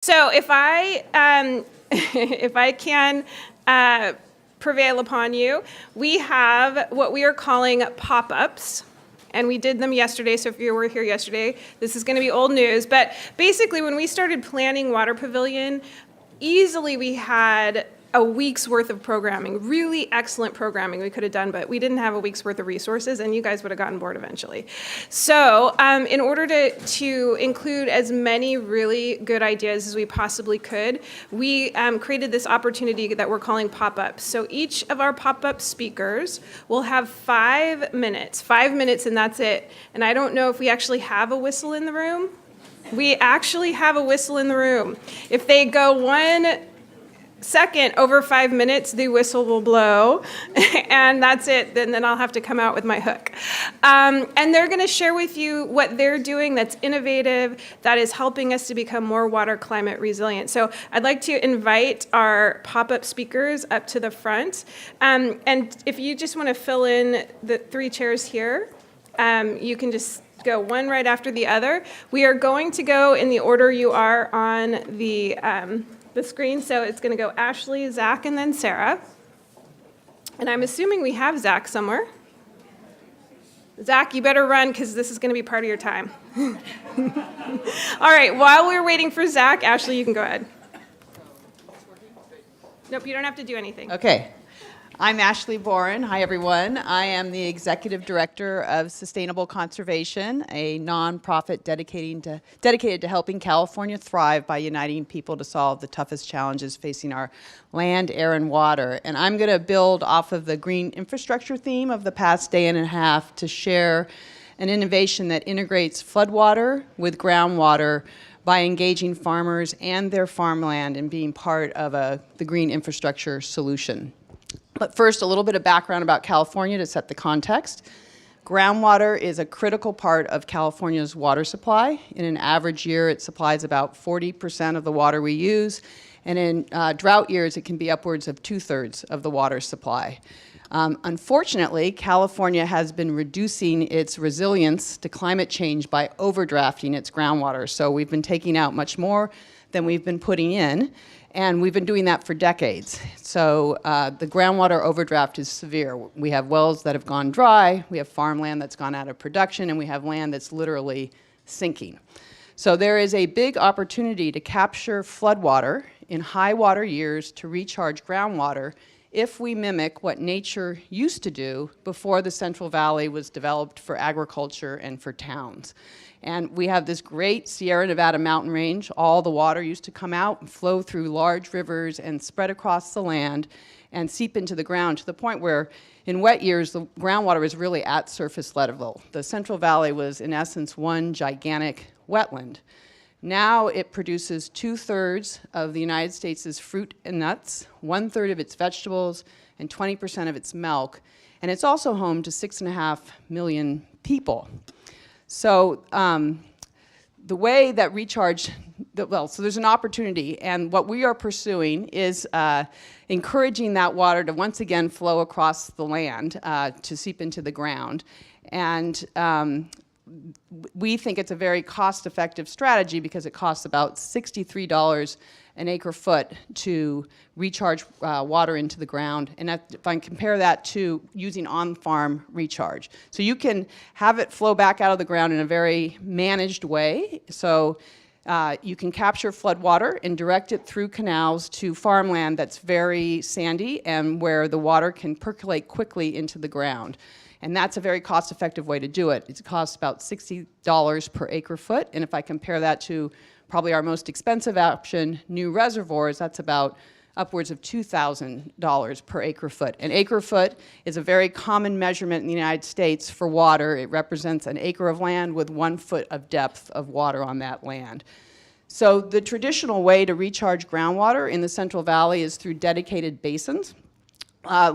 So if I, if I can prevail upon you, we have what we are calling pop-ups. And we did them yesterday, so if you were here yesterday, this is going to be old news. But basically, when we started planning Water Pavilion, easily we had a week's worth of programming, really excellent programming we could have done, but we didn't have a week's worth of resources, and you guys would have gotten bored eventually. So in order to include as many really good ideas as we possibly could, we created this opportunity that we're calling pop-ups. So each of our pop-up speakers will have 5 minutes, and that's it. And I don't know if we actually have a whistle in the room. We actually have a whistle in the room. If they go 1 second over 5 minutes, the whistle will blow, and that's it. Then I'll have to come out with my hook. And they're going to share with you what they're doing that's innovative, that is helping us to become more water climate resilient. So I'd like to invite our pop-up speakers up to the front. And if you just want to fill in the 3 chairs here, you can just go one right after the other. We are going to go in the order you are on the screen. So it's going to go Ashley, Zach, and then Sarah. And I'm assuming we have Zach somewhere. Zach, you better run because this is going to be part of your time. All right, while we're waiting for Zach, Ashley, you can go ahead. Nope, you don't have to do anything. Okay. I'm Ashley Boren. Hi, everyone. I am the Executive Director of Sustainable Conservation, a nonprofit dedicated to helping California thrive by uniting people to solve the toughest challenges facing our land, air, and water. And I'm going to build off of the green infrastructure theme of the past day and a half to share an innovation that integrates floodwater with groundwater by engaging farmers and their farmland and being part of the green infrastructure solution. But first, a little bit of background about California to set the context. Groundwater is a critical part of California's water supply. In an average year, it supplies about 40% of the water we use. And in drought years, it can be upwards of 2/3 of the water supply. Unfortunately, California has been reducing its resilience to climate change by overdrafting its groundwater. So we've been taking out much more than we've been putting in. And we've been doing that for decades. So the groundwater overdraft is severe. We have wells that have gone dry, we have farmland that's gone out of production, and we have land that's literally sinking. So there is a big opportunity to capture floodwater in high water years to recharge groundwater if we mimic what nature used to do before the Central Valley was developed for agriculture and for towns. And we have this great Sierra Nevada mountain range. All the water used to come out and flow through large rivers and spread across the land and seep into the ground to the point where in wet years, the groundwater is really at surface level. The Central Valley was, in essence, one gigantic wetland. Now it produces 2/3 of the United States' fruit and nuts, 1/3 of its vegetables, and 20% of its milk. And it's also home to 6.5 million people. So the way that so there's an opportunity, and what we are pursuing is encouraging that water to once again flow across the land to seep into the ground. And we think it's a very cost-effective strategy because it costs about $63 an acre foot to recharge water into the ground. And if I compare that to using on-farm recharge. So you can have it flow back out of the ground in a very managed way. So you can capture flood water and direct it through canals to farmland that's very sandy and where the water can percolate quickly into the ground. And that's a very cost-effective way to do it. It costs about $60 per acre foot. And if I compare that to probably our most expensive option, new reservoirs, that's about upwards of $2,000 per acre foot. An acre foot is a very common measurement in the United States for water. It represents an acre of land with 1 foot of depth of water on that land. So the traditional way to recharge groundwater in the Central Valley is through dedicated basins,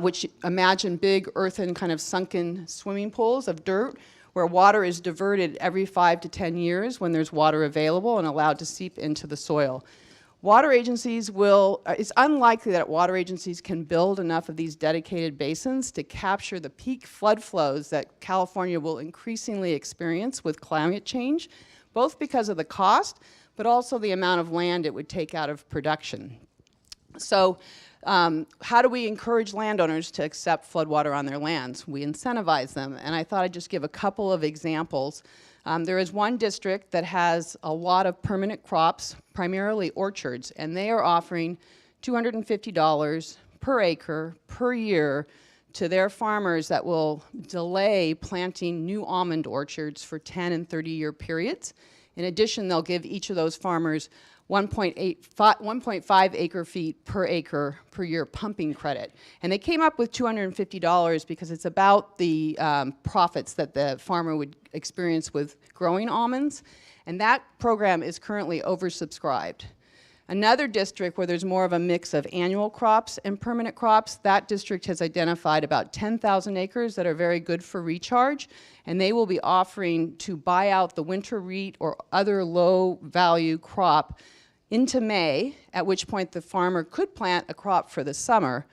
which imagine big earthen kind of sunken swimming pools of dirt where water is diverted every 5 to 10 years when there's water available and allowed to seep into the soil. Water agencies it's unlikely that water agencies can build enough of these dedicated basins to capture the peak flood flows that California will increasingly experience with climate change, both because of the cost, but also the amount of land it would take out of production. So how do we encourage landowners to accept floodwater on their lands? We incentivize them, and I thought I'd just give a couple of examples. There is one district that has a lot of permanent crops, primarily orchards, and they are offering $250 per acre per year to their farmers that will delay planting new almond orchards for 10 and 30-year periods. In addition, they'll give each of those farmers 1.5 acre feet per acre per year pumping credit. And they came up with $250 because it's about the profits that the farmer would experience with growing almonds. And that program is currently oversubscribed. Another district where there's more of a mix of annual crops and permanent crops, that district has identified about 10,000 acres that are very good for recharge, and they will be offering to buy out the winter wheat or other low-value crop into May, at which point the farmer could plant a crop for the summer.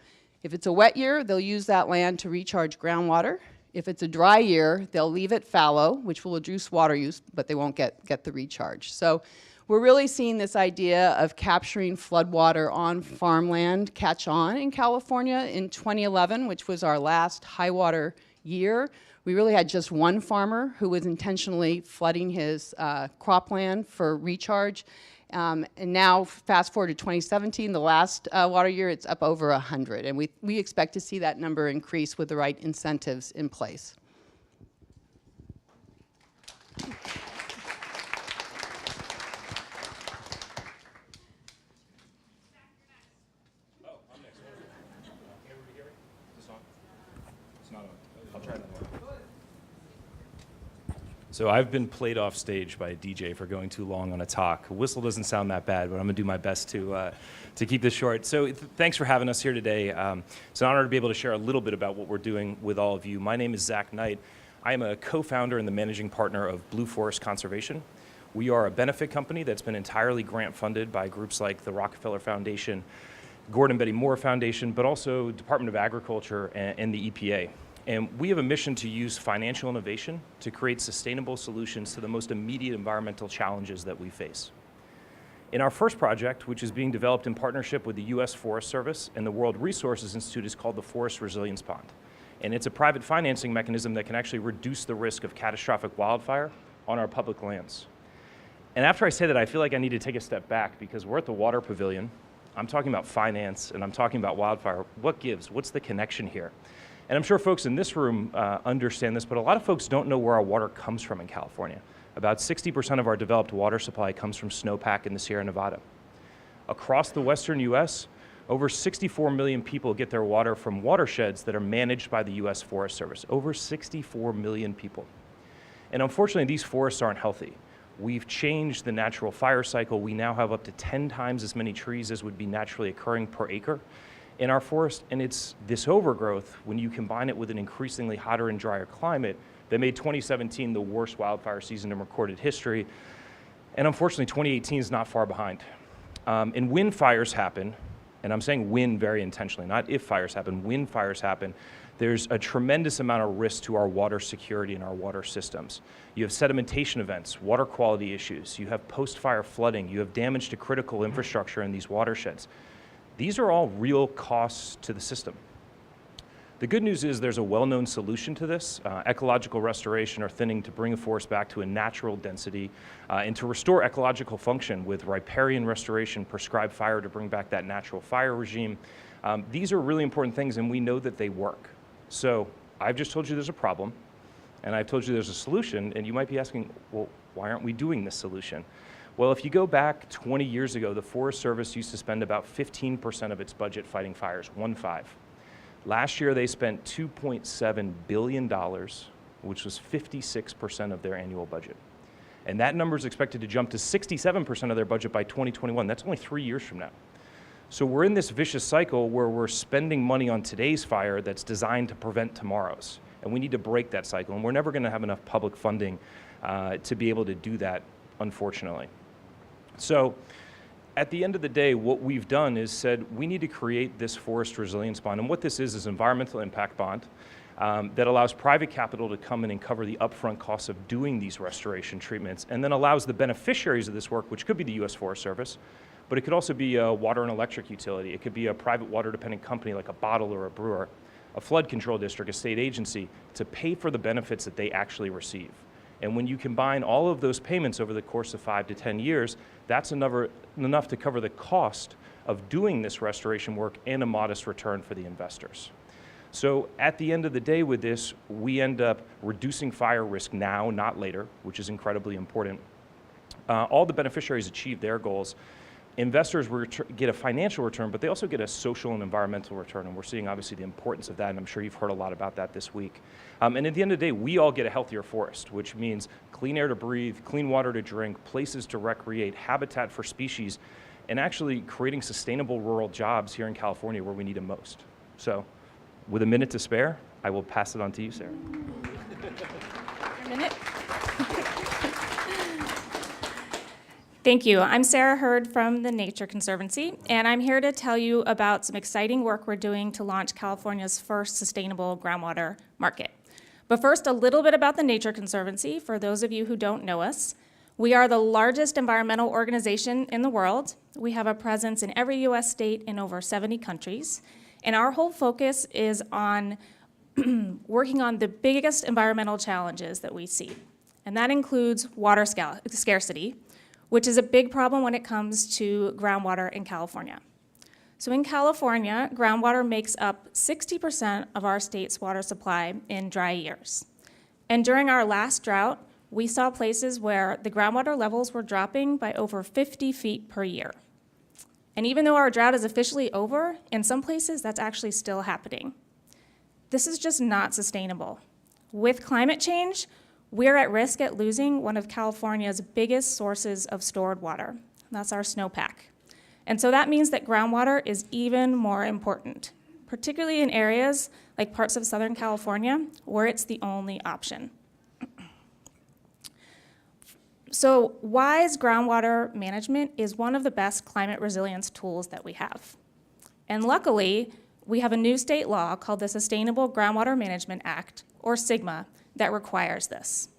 If it's a wet year, they'll use that land to recharge groundwater. If it's a dry year, they'll leave it fallow, which will reduce water use, but they won't get the recharge. So we're really seeing this idea of capturing floodwater on farmland catch on in California. In 2011, which was our last high water year, we really had just one farmer who was intentionally flooding his cropland for recharge. And now, fast forward to 2017, the last water year, it's up over 100. And we expect to see that number increase with the right incentives in place. So I've been played off stage by a DJ for going too long on a talk. A whistle doesn't sound that bad, but I'm gonna do my best to keep this short. So thanks for having us here today. It's an honor to be able to share a little bit about what we're doing with all of you. My name is Zach Knight. I am a co-founder and the managing partner of Blue Forest Conservation. We are a benefit company that's been entirely grant funded by groups like the Rockefeller Foundation, Gordon Betty Moore Foundation, but also Department of Agriculture and the EPA. And we have a mission to use financial innovation to create sustainable solutions to the most immediate environmental challenges that we face. In our first project, which is being developed in partnership with the U.S. Forest Service and the World Resources Institute, is called the Forest Resilience Bond. And it's a private financing mechanism that can actually reduce the risk of catastrophic wildfire on our public lands. And after I say that, I feel like I need to take a step back because we're at the Water Pavilion. I'm talking about finance and I'm talking about wildfire. What gives? What's the connection here? And I'm sure folks in this room understand this, but a lot of folks don't know where our water comes from in California. About 60% of our developed water supply comes from snowpack in the Sierra Nevada. Across the western US, over 64 million people get their water from watersheds that are managed by the US Forest Service. Over 64 million people. And unfortunately, these forests aren't healthy. We've changed the natural fire cycle. We now have up to 10 times as many trees as would be naturally occurring per acre in our forest, and it's this overgrowth, when you combine it with an increasingly hotter and drier climate, that made 2017 the worst wildfire season in recorded history. And unfortunately, 2018 is not far behind. And when fires happen, and I'm saying when very intentionally, not if fires happen, when fires happen, there's a tremendous amount of risk to our water security and our water systems. You have sedimentation events, water quality issues, you have post-fire flooding, you have damage to critical infrastructure in these watersheds. These are all real costs to the system. The good news is there's a well-known solution to this, ecological restoration or thinning to bring a forest back to a natural density and to restore ecological function with riparian restoration, prescribed fire to bring back that natural fire regime. These are really important things and we know that they work. So I've just told you there's a problem and I've told you there's a solution, and you might be asking, well, why aren't we doing this solution? Well, if you go back 20 years ago, the Forest Service used to spend about 15% of its budget fighting fires, 1-5. Last year, they spent $2.7 billion, which was 56% of their annual budget. And that number is expected to jump to 67% of their budget by 2021. That's only 3 years from now. So we're in this vicious cycle where we're spending money on today's fire that's designed to prevent tomorrow's. And we need to break that cycle. And we're never going to have enough public funding to be able to do that, unfortunately. So at the end of the day, what we've done is said we need to create this forest resilience bond. And what this is environmental impact bond. that allows private capital to come in and cover the upfront costs of doing these restoration treatments, and then allows the beneficiaries of this work, which could be the U.S. Forest Service, but it could also be a water and electric utility. It could be a private water-dependent company like a bottle or a brewer, a flood control district, a state agency, to pay for the benefits that they actually receive. And when you combine all of those payments over the course of 5 to 10 years, that's enough to cover the cost of doing this restoration work and a modest return for the investors. So at the end of the day with this, we end up reducing fire risk now, not later, which is incredibly important. All the beneficiaries achieve their goals. Investors get a financial return, but they also get a social and environmental return, and we're seeing obviously the importance of that, and I'm sure you've heard a lot about that this week. And at the end of the day, we all get a healthier forest, which means clean air to breathe, clean water to drink, places to recreate, habitat for species, and actually creating sustainable rural jobs here in California where we need them most. So with a minute to spare, I will pass it on to you, Sarah. A minute. Thank you. I'm Sarah Hurd from the Nature Conservancy, and I'm here to tell you about some exciting work we're doing to launch California's first sustainable groundwater market. But first, a little bit about the Nature Conservancy, for those of you who don't know us. We are the largest environmental organization in the world. We have a presence in every U.S. state in over 70 countries, and our whole focus is on working on the biggest environmental challenges that we see, and that includes water scarcity, which is a big problem when it comes to groundwater in California. So in California, groundwater makes up 60% of our state's water supply in dry years. And during our last drought, we saw places where the groundwater levels were dropping by over 50 feet per year. And even though our drought is officially over, in some places that's actually still happening. This is just not sustainable. With climate change, we're at risk at losing one of California's biggest sources of stored water. That's our snowpack. And so that means that groundwater is even more important, particularly in areas like parts of Southern California where it's the only option. So wise groundwater management is one of the best climate resilience tools that we have. And luckily, we have a new state law called the Sustainable Groundwater Management Act, or SGMA, that requires this.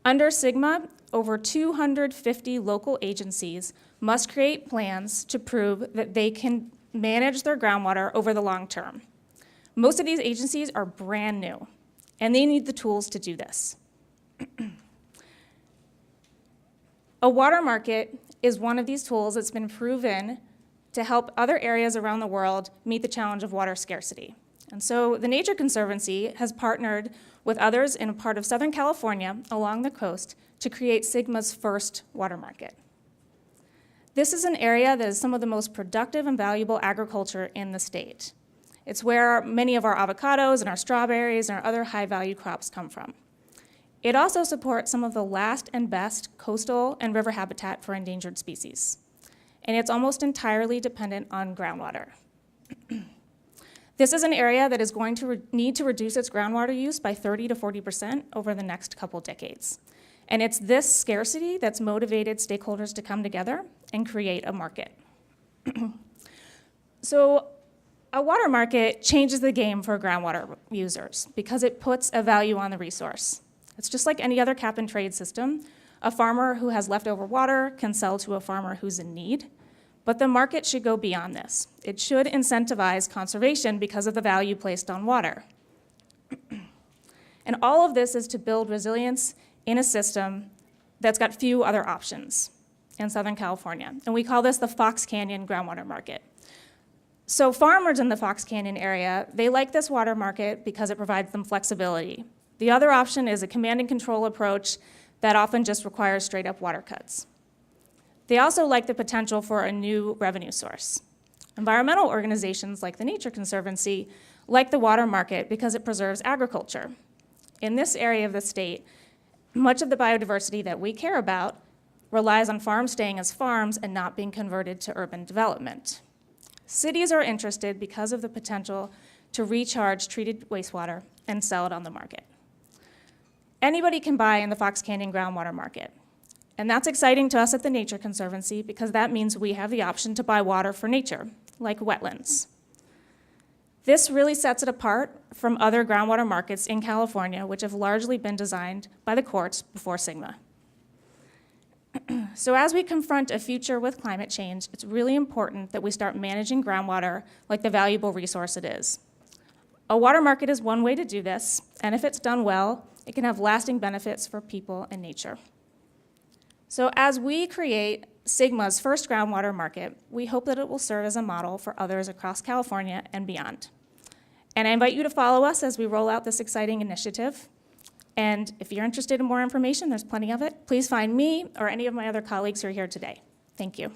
Under SGMA, over 250 local agencies must create plans to prove that they can manage their groundwater over the long term. Most of these agencies are brand new, and they need the tools to do this. A water market is one of these tools that's been proven to help other areas around the world meet the challenge of water scarcity. And so the Nature Conservancy has partnered with others in a part of Southern California along the coast to create SGMA's first water market. This is an area that is some of the most productive and valuable agriculture in the state. It's where many of our avocados and our strawberries and our other high-value crops come from. It also supports some of the last and best coastal and river habitat for endangered species. And it's almost entirely dependent on groundwater. This is an area that is going to need to reduce its groundwater use by 30 to 40% over the next couple decades. And it's this scarcity that's motivated stakeholders to come together and create a market. So a water market changes the game for groundwater users because it puts a value on the resource. It's just like any other cap and trade system. A farmer who has leftover water can sell to a farmer who's in need. But the market should go beyond this. It should incentivize conservation because of the value placed on water. And all of this is to build resilience in a system that's got few other options in Southern California. And we call this the Fox Canyon groundwater market. So farmers in the Fox Canyon area, they like this water market because it provides them flexibility. The other option is a command and control approach that often just requires straight up water cuts. They also like the potential for a new revenue source. Environmental organizations like the Nature Conservancy like the water market because it preserves agriculture. In this area of the state, much of the biodiversity that we care about relies on farms staying as farms and not being converted to urban development. Cities are interested because of the potential to recharge treated wastewater and sell it on the market. Anybody can buy in the Fox Canyon groundwater market. And that's exciting to us at the Nature Conservancy because that means we have the option to buy water for nature, like wetlands. This really sets it apart from other groundwater markets in California, which have largely been designed by the courts before SGMA. So as we confront a future with climate change, it's really important that we start managing groundwater like the valuable resource it is. A water market is one way to do this, and if it's done well, it can have lasting benefits for people and nature. So as we create SGMA's first groundwater market, we hope that it will serve as a model for others across California and beyond. And I invite you to follow us as we roll out this exciting initiative. And if you're interested in more information, there's plenty of it. Please find me or any of my other colleagues who are here today. Thank you.